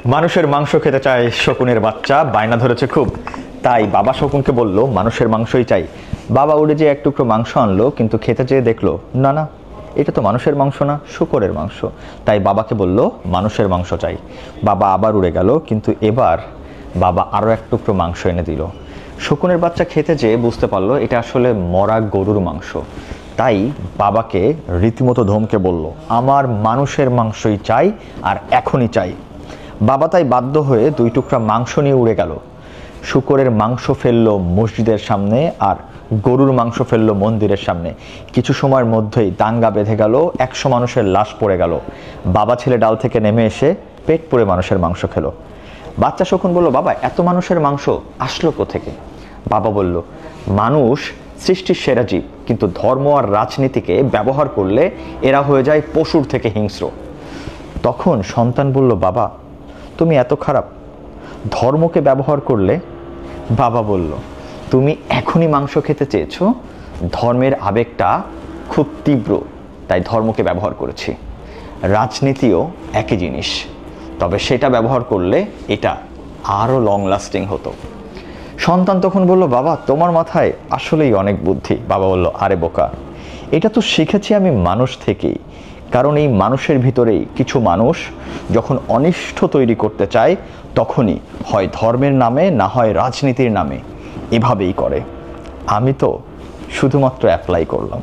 মানুষের মাংস খেতে চায় শকুনের বাচ্চা, বায়না ধরেছে খুব। তাই বাবা শকুনকে বলল মানুষের মাংসই চাই। বাবা উড়ে যেয়ে এক টুকরো মাংস আনলো, কিন্তু খেতে চেয়ে দেখলো না না, এটা তো মানুষের মাংস না, শূকরের মাংস। তাই বাবাকে বলল মানুষের মাংস চাই। বাবা আবার উড়ে গেল, কিন্তু এবার বাবা আরও এক টুকরো মাংস এনে দিল। শকুনের বাচ্চা খেতে যেয়ে বুঝতে পারলো এটা আসলে মরা গরুর মাংস। তাই বাবাকে রীতিমতো ধমকে বলল আমার মানুষের মাংসই চাই, আর এখনই চাই। বাবা তাই বাধ্য হয়ে দুই টুকরা মাংস নিয়ে উড়ে গেল। শূকরের মাংস ফেললো মসজিদের সামনে, আর গরুর মাংস ফেললো মন্দিরের সামনে। কিছু সময়ের মধ্যেই দাঙ্গা বেঁধে গেল, 100 মানুষের লাশ পড়ে গেল। বাবা ছেলে ডাল থেকে নেমে এসে পেট পুড়ে মানুষের মাংস খেলো। বাচ্চা শকুন বলল বাবা এত মানুষের মাংস আসলো কোত্থেকে? বাবা বলল মানুষ সৃষ্টির সেরা জীব, কিন্তু ধর্ম আর রাজনীতিকে ব্যবহার করলে এরা হয়ে যায় পশুর থেকে হিংস্র। তখন সন্তান বলল বাবা তুমি এত খারাপ, ধর্মকে ব্যবহার করলে? বাবা বলল তুমি এখনই মাংস খেতে চেয়েছো, ধর্মের আবেগটা খুব তীব্র, তাই ধর্মকে ব্যবহার করেছি। রাজনীতিও একই জিনিস, তবে সেটা ব্যবহার করলে এটা আরও লং লাস্টিং হতো। সন্তান তখন বলল বাবা তোমার মাথায় আসলেই অনেক বুদ্ধি। বাবা বলল আরে বোকা, এটা তো শিখেছি আমি মানুষ থেকেই। কারণ এই মানুষের ভিতরেই কিছু মানুষ যখন অনিষ্ট তৈরি করতে চায়, তখনই হয় ধর্মের নামে, না হয় রাজনীতির নামে এভাবেই করে। আমি তো শুধুমাত্র অ্যাপ্লাই করলাম।